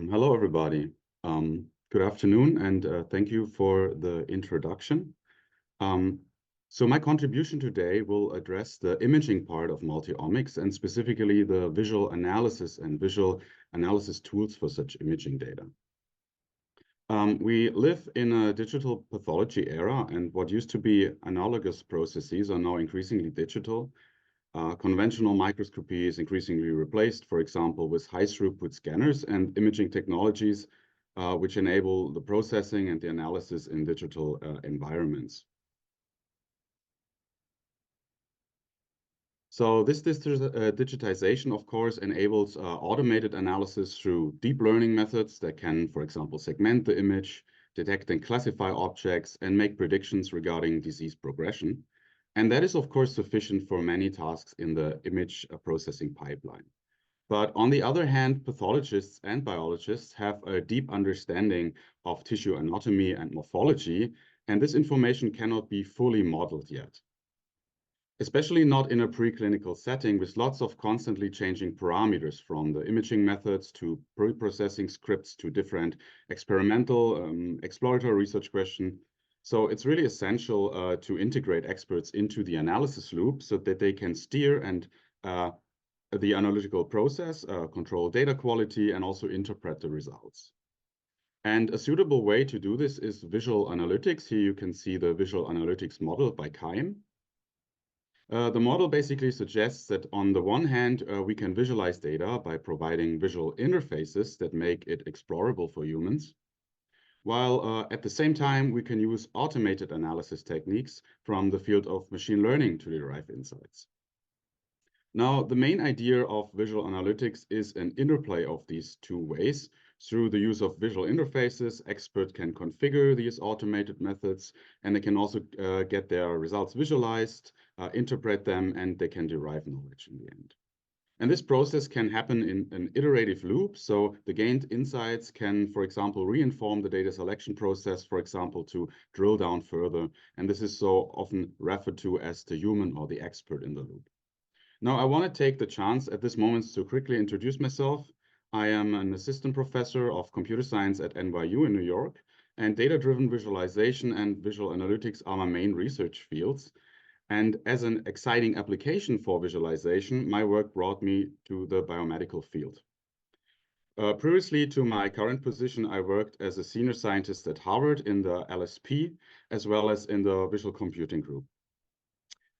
Hello, everybody. Good afternoon, and thank you for the introduction. So my contribution today will address the imaging part of multi-omics, and specifically the visual analysis and visual analysis tools for such imaging data. We live in a digital pathology era, and what used to be analogous processes are now increasingly digital. Conventional microscopy is increasingly replaced, for example, with high-throughput scanners and imaging technologies, which enable the processing and the analysis in digital environments. So this digitization, of course, enables automated analysis through deep learning methods that can, for example, segment the image, detect and classify objects, and make predictions regarding disease progression. And that is, of course, sufficient for many tasks in the image processing pipeline. But on the other hand, pathologists and biologists have a deep understanding of tissue anatomy and morphology, and this information cannot be fully modeled yet, especially not in a preclinical setting with lots of constantly changing parameters, from the imaging methods to pre-processing scripts to different experimental exploratory research questions. So it's really essential to integrate experts into the analysis loop so that they can steer and the analytical process, control data quality, and also interpret the results. And a suitable way to do this is visual analytics. Here you can see the visual analytics model by Keim. The model basically suggests that on the one hand, we can visualize data by providing visual interfaces that make it explorable for humans, while at the same time, we can use automated analysis techniques from the field of machine learning to derive insights. Now, the main idea of visual analytics is an interplay of these two ways. Through the use of visual interfaces, experts can configure these automated methods, and they can also get their results visualized, interpret them, and they can derive knowledge in the end. And this process can happen in an iterative loop. So the gained insights can, for example, reinform the data selection process, for example, to drill down further. And this is so often referred to as the human or the expert in the loop. Now, I want to take the chance at this moment to quickly introduce myself. I am an assistant professor of computer science at NYU in New York, and data-driven visualization and visual analytics are my main research fields. And as an exciting application for visualization, my work brought me to the biomedical field. Previously to my current position, I worked as a senior scientist at Harvard in the LSP, as well as in the visual computing group.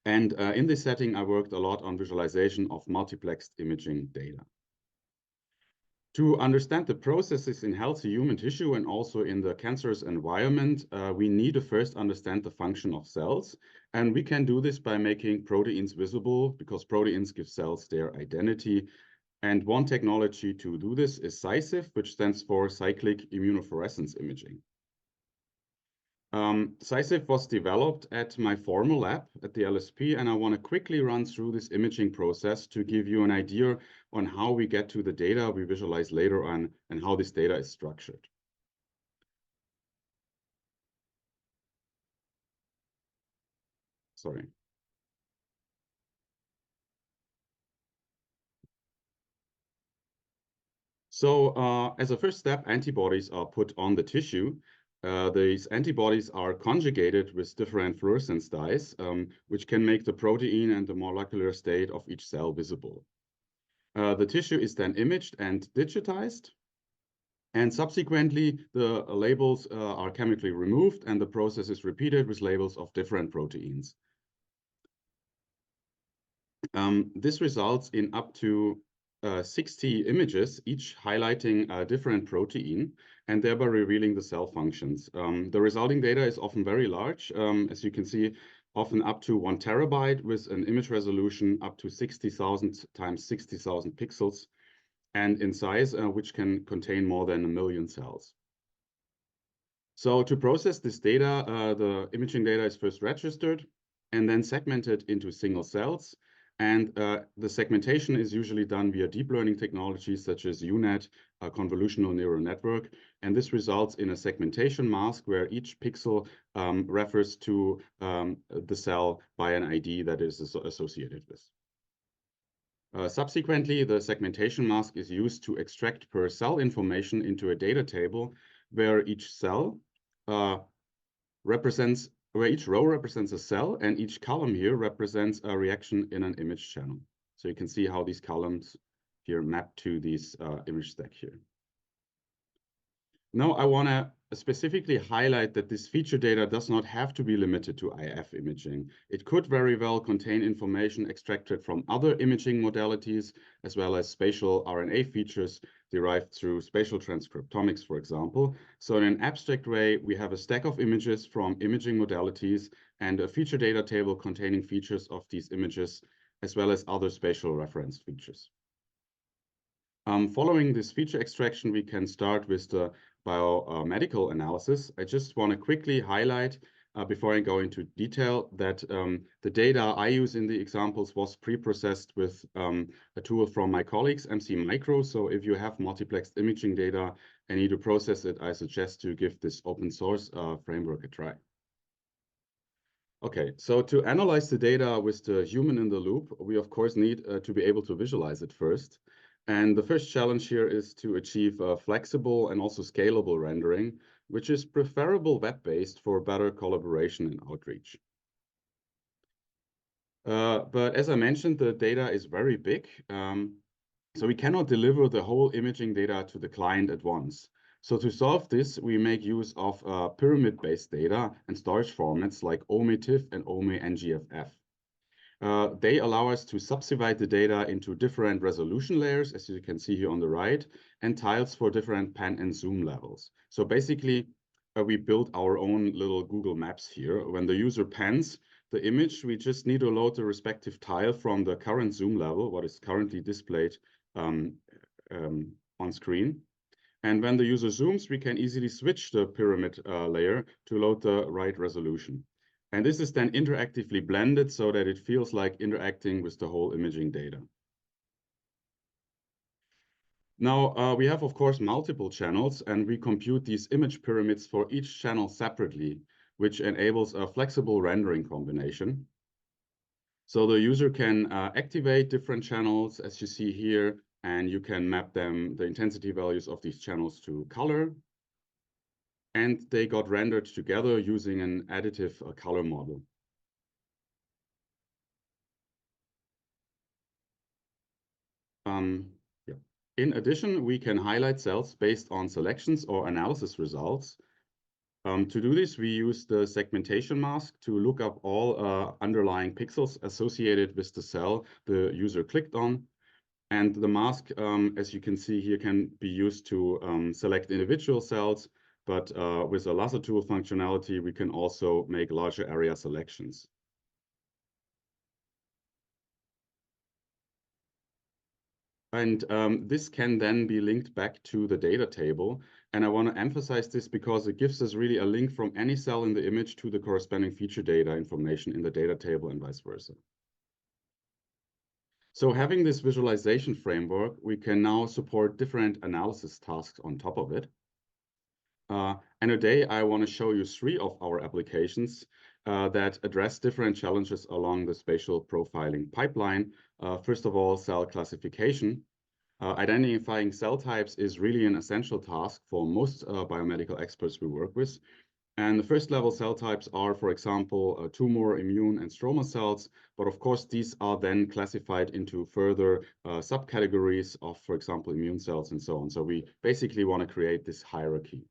And in this setting, I worked a lot on visualization of multiplexed imaging data. To understand the processes in healthy human tissue and also in the cancerous environment, we need to first understand the function of cells. And we can do this by making proteins visible, because proteins give cells their identity. And one technology to do this is CySIF, which stands for cyclic immunofluorescence imaging. CySIF was developed at my former lab at the LSP, and I want to quickly run through this imaging process to give you an idea on how we get to the data we visualize later on and how this data is structured. Sorry. So as a first step, antibodies are put on the tissue. These antibodies are conjugated with different fluorescence dyes, which can make the protein and the molecular state of each cell visible. The tissue is then imaged and digitized, and subsequently the labels are chemically removed, and the process is repeated with labels of different proteins. This results in up to 60 images, each highlighting a different protein and thereby revealing the cell functions. The resulting data is often very large, as you can see, often up to 1 terabyte with an image resolution up to 60,000 times 60,000 pixels, and in size, which can contain more than 1 million cells. So to process this data, the imaging data is first registered and then segmented into single cells. And the segmentation is usually done via deep learning technologies such as UNet, a convolutional neural network. And this results in a segmentation mask where each pixel refers to the cell by an ID that is associated with. Subsequently, the segmentation mask is used to extract per cell information into a data table where each cell where each row represents a cell and each column here represents a reaction in an image channel. So you can see how these columns here map to these image stack here. Now I want to specifically highlight that this feature data does not have to be limited to IF imaging. It could very well contain information extracted from other imaging modalities, as well as spatial RNA features derived through spatial transcriptomics, for example. So in an abstract way, we have a stack of images from imaging modalities and a feature data table containing features of these images, as well as other spatial reference features. Following this feature extraction, we can start with the biomedical analysis. I just want to quickly highlight, before I go into detail, that the data I use in the examples was pre-processed with a tool from my colleagues, MC Micro. So if you have multiplexed imaging data and need to process it, I suggest to give this open source framework a try. Okay, so to analyze the data with the human in the loop, we of course need to be able to visualize it first. And the first challenge here is to achieve flexible and also scalable rendering, which is preferable web-based for better collaboration and outreach. But as I mentioned, the data is very big, so we cannot deliver the whole imaging data to the client at once. So to solve this, we make use of pyramid-based data and storage formats like OME-TIFF and OME-NGFF. They allow us to subdivide the data into different resolution layers, as you can see here on the right, and tiles for different pan and zoom levels. So basically, we built our own little Google Maps here. When the user pans the image, we just need to load the respective tile from the current zoom level, what is currently displayed on screen. And when the user zooms, we can easily switch the pyramid layer to load the right resolution. And this is then interactively blended so that it feels like interacting with the whole imaging data. Now, we have, of course, multiple channels, and we compute these image pyramids for each channel separately, which enables a flexible rendering combination. So the user can activate different channels, as you see here, and you can map them, the intensity values of these channels, to color. And they got rendered together using an additive color model. Yeah. In addition, we can highlight cells based on selections or analysis results. To do this, we use the segmentation mask to look up all underlying pixels associated with the cell the user clicked on. And the mask, as you can see here, can be used to select individual cells, but with a lasso tool functionality, we can also make larger area selections. And this can then be linked back to the data table. And I want to emphasize this because it gives us really a link from any cell in the image to the corresponding feature data information in the data table and vice versa. So having this visualization framework, we can now support different analysis tasks on top of it. And today I want to show you 3 of our applications that address different challenges along the spatial profiling pipeline. First of all, cell classification. Identifying cell types is really an essential task for most biomedical experts we work with. And the first level cell types are, for example, tumor, immune, and stromal cells. But of course, these are then classified into further subcategories of, for example, immune cells and so on. So we basically want to create this hierarchy.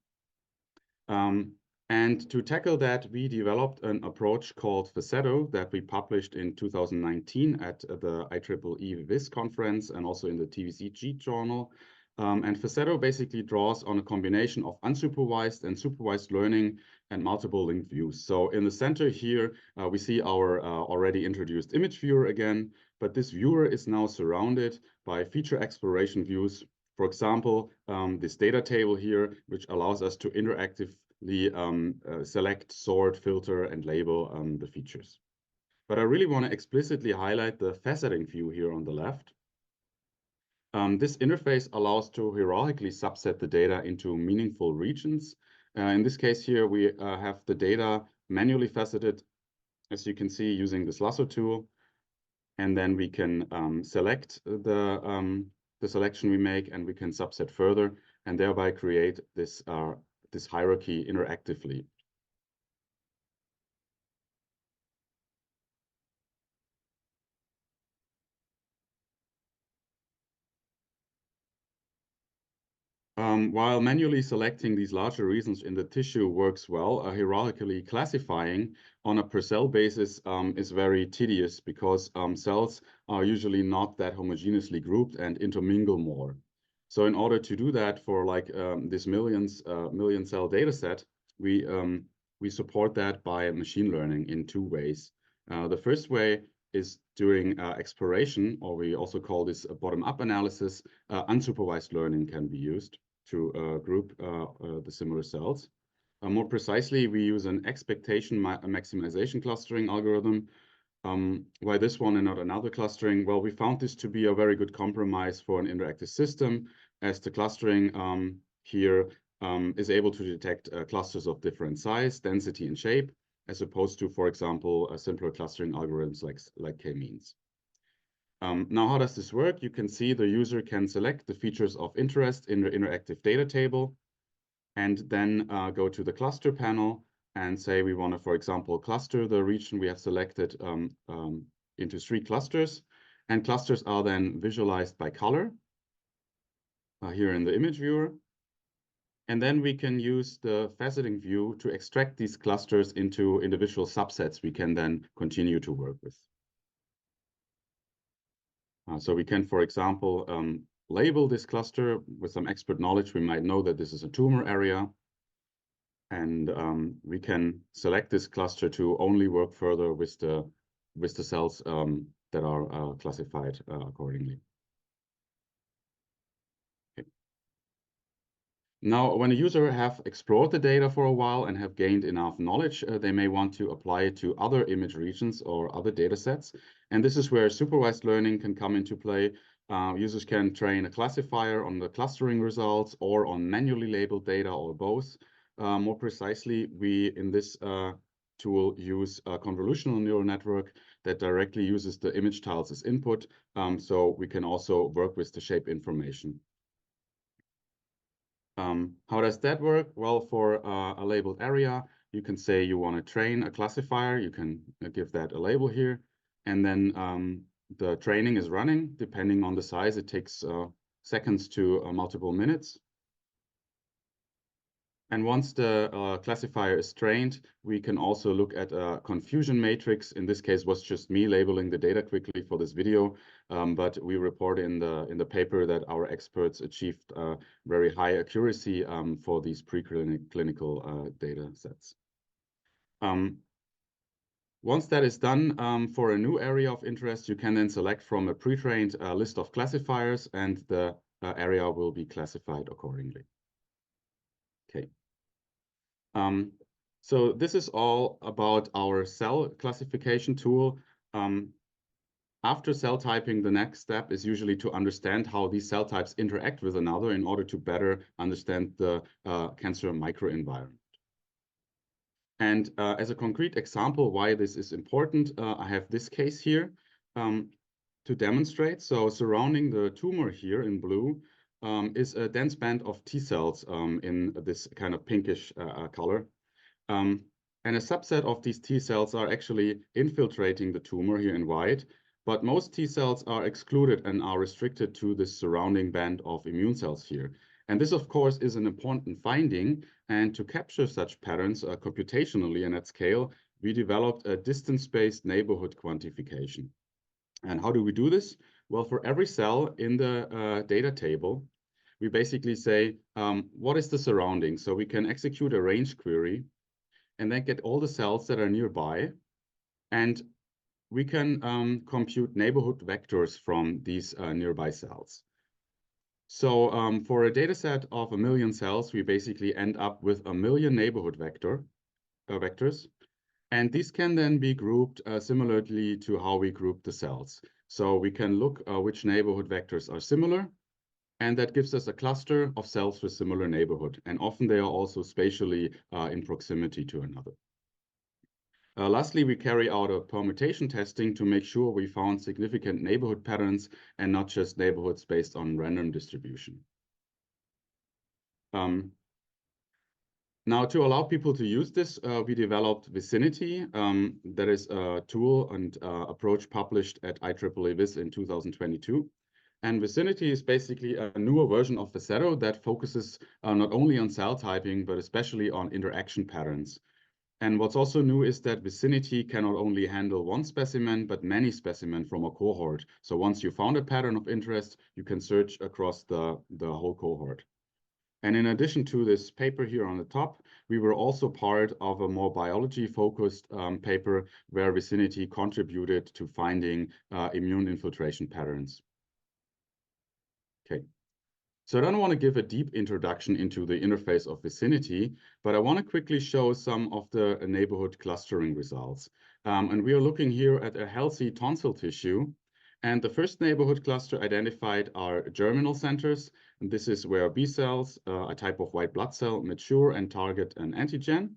And to tackle that, we developed an approach called Facetto that we published in 2019 at the IEEE VIS conference and also in the TVCG journal. And Facetto basically draws on a combination of unsupervised and supervised learning and multiple linked views. So in the center here, we see our already introduced image viewer again, but this viewer is now surrounded by feature exploration views. For example, this data table here, which allows us to interactively select, sort, filter, and label the features. But I really want to explicitly highlight the faceting view here on the left. This interface allows to hierarchically subset the data into meaningful regions. In this case here, we have the data manually faceted, as you can see, using this lasso tool. And then we can select the selection we make, and we can subset further, and thereby create this hierarchy interactively. While manually selecting these larger regions in the tissue works well, hierarchically classifying on a per cell basis is very tedious because cells are usually not that homogeneously grouped and intermingle more. So in order to do that for like this million cell data set, we support that by machine learning in two ways. The first way is during exploration, or we also call this a bottom-up analysis. Unsupervised learning can be used to group the similar cells. More precisely, we use an expectation maximization clustering algorithm. Why this one and not another clustering? Well, we found this to be a very good compromise for an interactive system, as the clustering here is able to detect clusters of different size, density, and shape, as opposed to, for example, simpler clustering algorithms like k-means. Now, how does this work? You can see the user can select the features of interest in the interactive data table, and then go to the cluster panel and say we want to, for example, cluster the region we have selected into 3 clusters. And clusters are then visualized by color here in the image viewer. And then we can use the faceting view to extract these clusters into individual subsets we can then continue to work with. So we can, for example, label this cluster with some expert knowledge. We might know that this is a tumor area. And we can select this cluster to only work further with the cells that are classified accordingly. Okay. Now, when a user have explored the data for a while and have gained enough knowledge, they may want to apply it to other image regions or other data sets. And this is where supervised learning can come into play. Users can train a classifier on the clustering results or on manually labeled data, or both. More precisely, we in this tool use a convolutional neural network that directly uses the image tiles as input, so we can also work with the shape information. How does that work? Well, for a labeled area, you can say you want to train a classifier. You can give that a label here, and then the training is running. Depending on the size, it takes seconds to multiple minutes. And once the classifier is trained, we can also look at a confusion matrix. In this case, was just me labeling the data quickly for this video, but we report in the paper that our experts achieved very high accuracy for these preclinical data sets. Once that is done, for a new area of interest, you can then select from a pre-trained list of classifiers, and the area will be classified accordingly. Okay. So this is all about our cell classification tool. After cell typing, the next step is usually to understand how these cell types interact with another in order to better understand the cancer microenvironment. And as a concrete example why this is important, I have this case here to demonstrate. So surrounding the tumor here in blue is a dense band of T cells in this kind of pinkish color. And a subset of these T cells are actually infiltrating the tumor here in white, but most T cells are excluded and are restricted to the surrounding band of immune cells here. And this, of course, is an important finding. And to capture such patterns computationally and at scale, we developed a distance-based neighborhood quantification. And how do we do this? Well, for every cell in the data table, we basically say, what is the surrounding? So we can execute a range query and then get all the cells that are nearby. And we can compute neighborhood vectors from these nearby cells. So for a data set of 1 million cells, we basically end up with 1 million neighborhood vectors. And these can then be grouped similarly to how we group the cells. So we can look which neighborhood vectors are similar, and that gives us a cluster of cells with similar neighborhood. And often they are also spatially in proximity to another. Lastly, we carry out a permutation testing to make sure we found significant neighborhood patterns and not just neighborhoods based on random distribution. Now, to allow people to use this, we developed Vicinity. That is a tool and approach published at IEEE Viz in 2022. And Vicinity is basically a newer version of Viceto that focuses not only on cell typing, but especially on interaction patterns. And what's also new is that Vicinity can not only handle one specimen, but many specimens from a cohort. So once you found a pattern of interest, you can search across the whole cohort. And in addition to this paper here on the top, we were also part of a more biology-focused paper where Vicinity contributed to finding immune infiltration patterns. Okay. So I don't want to give a deep introduction into the interface of Vicinity, but I want to quickly show some of the neighborhood clustering results. And we are looking here at a healthy tonsil tissue. And the first neighborhood cluster identified are germinal centers. And this is where B cells, a type of white blood cell, mature and target an antigen.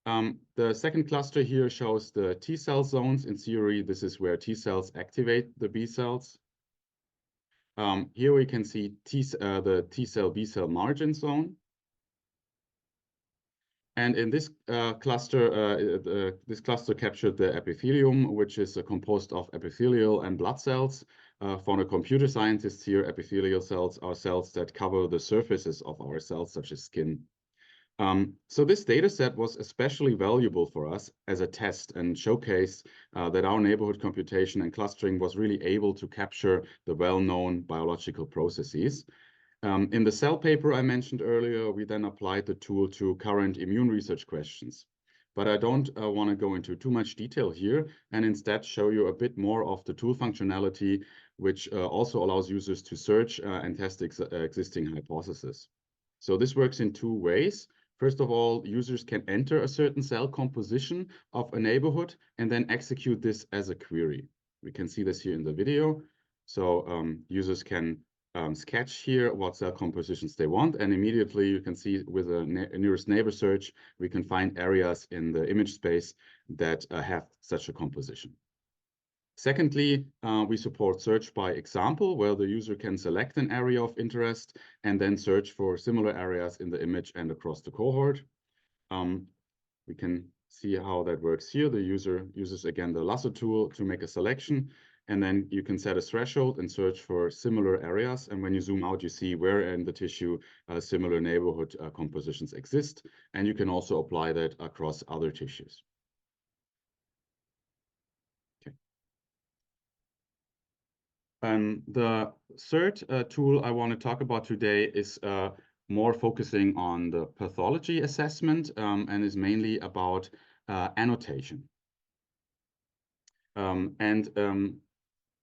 The second cluster here shows the T cell zones. In theory, this is where T cells activate the B cells. Here we can see the T cell B cell margin zone. And in this cluster, this cluster captured the epithelium, which is composed of epithelial and blood cells. For the computer scientists here, epithelial cells are cells that cover the surfaces of our cells, such as skin. So this data set was especially valuable for us as a test and showcase that our neighborhood computation and clustering was really able to capture the well-known biological processes. In the cell paper I mentioned earlier, we then applied the tool to current immune research questions. But I don't want to go into too much detail here and instead show you a bit more of the tool functionality, which also allows users to search and test existing hypotheses. So this works in two ways. First of all, users can enter a certain cell composition of a neighborhood and then execute this as a query. We can see this here in the video. So users can sketch here what cell compositions they want, and immediately you can see with a nearest neighbor search, we can find areas in the image space that have such a composition. Secondly, we support search by example, where the user can select an area of interest and then search for similar areas in the image and across the cohort. We can see how that works here. The user uses, again, the lasso tool to make a selection, and then you can set a threshold and search for similar areas. And when you zoom out, you see where in the tissue similar neighborhood compositions exist. And you can also apply that across other tissues. The third tool I want to talk about today is more focusing on the pathology assessment and is mainly about annotation.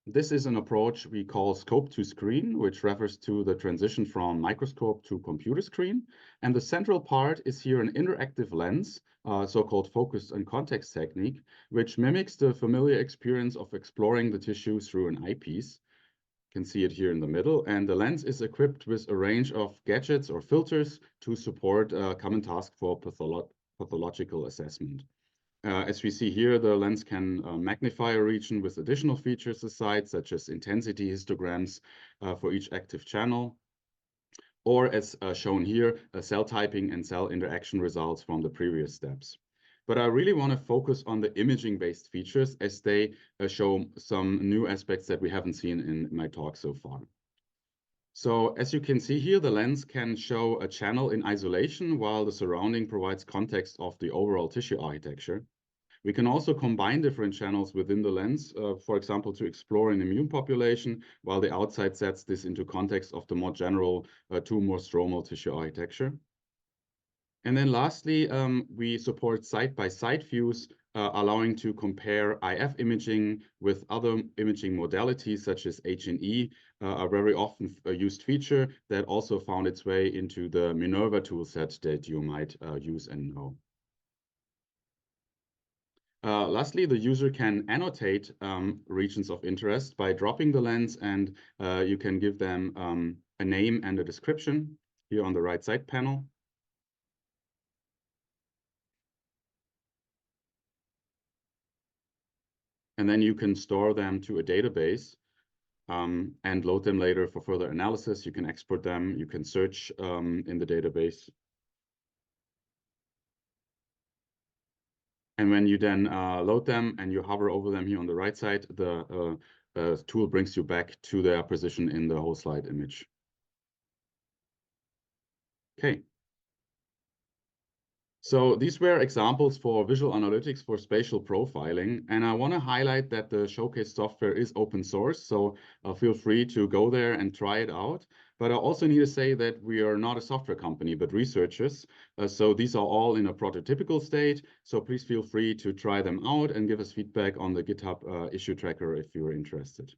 This is an approach we call scope to screen, which refers to the transition from microscope to computer screen. And the central part is here an interactive lens, so-called focus and context technique, which mimics the familiar experience of exploring the tissue through an eyepiece. Can see it here in the middle, and the lens is equipped with a range of gadgets or filters to support a common task for pathological assessment. As we see here, the lens can magnify a region with additional features aside, such as intensity histograms for each active channel, or as shown here, cell typing and cell interaction results from the previous steps. But I really want to focus on the imaging-based features as they show some new aspects that we haven't seen in my talk so far. So as you can see here, the lens can show a channel in isolation while the surrounding provides context of the overall tissue architecture. We can also combine different channels within the lens, for example, to explore an immune population, while the outside sets this into context of the more general tumor stromal tissue architecture. And then lastly, we support side-by-side views, allowing to compare IF imaging with other imaging modalities such as H&E, a very often used feature that also found its way into the Minerva toolset that you might use and know. Lastly, the user can annotate regions of interest by dropping the lens, and you can give them a name and a description here on the right side panel. And then you can store them to a database and load them later for further analysis. You can export them, you can search in the database. And when you then load them and you hover over them here on the right side, the tool brings you back to their position in the whole slide image. Okay. So these were examples for visual analytics for spatial profiling. And I want to highlight that the Showcase software is open source, so feel free to go there and try it out. But I also need to say that we are not a software company, but researchers. So these are all in a prototypical state. So please feel free to try them out and give us feedback on the GitHub issue tracker if you're interested.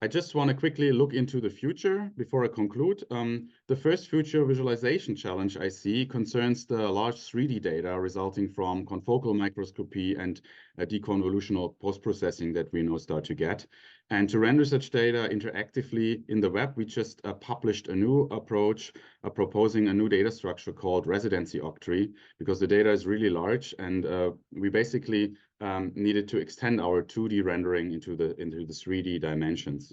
I just want to quickly look into the future before I conclude. The first future visualization challenge I see concerns the large 3D data resulting from confocal microscopy and deconvolutional post-processing that we now start to get. And to render such data interactively in the web, we just published a new approach proposing a new data structure called residency octree, because the data is really large, and we basically needed to extend our 2D rendering into the 3D dimensions.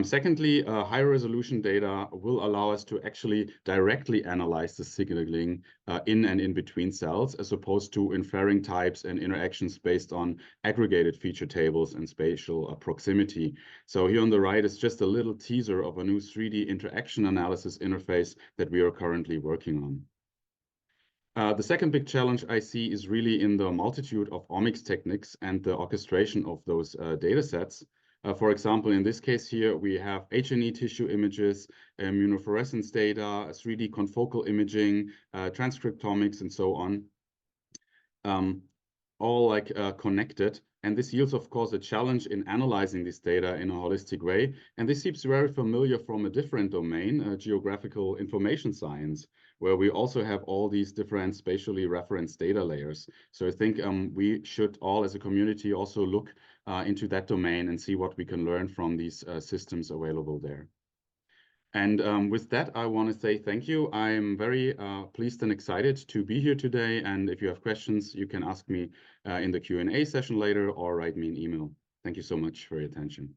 Secondly, high resolution data will allow us to actually directly analyze the signaling in and in between cells, as opposed to inferring types and interactions based on aggregated feature tables and spatial proximity. So here on the right is just a little teaser of a new 3D interaction analysis interface that we are currently working on. The second big challenge I see is really in the multitude of omics techniques and the orchestration of those data sets. For example, in this case here, we have H&E tissue images, immunofluorescence data, 3D confocal imaging, transcriptomics, and so on, all like connected. And this yields, of course, a challenge in analyzing this data in a holistic way. And this seems very familiar from a different domain, geographical information science, where we also have all these different spatially referenced data layers. So I think we should all as a community also look into that domain and see what we can learn from these systems available there. And with that, I want to say thank you. I'm very pleased and excited to be here today. And if you have questions, you can ask me in the Q&A session later or write me an email. Thank you so much for your attention.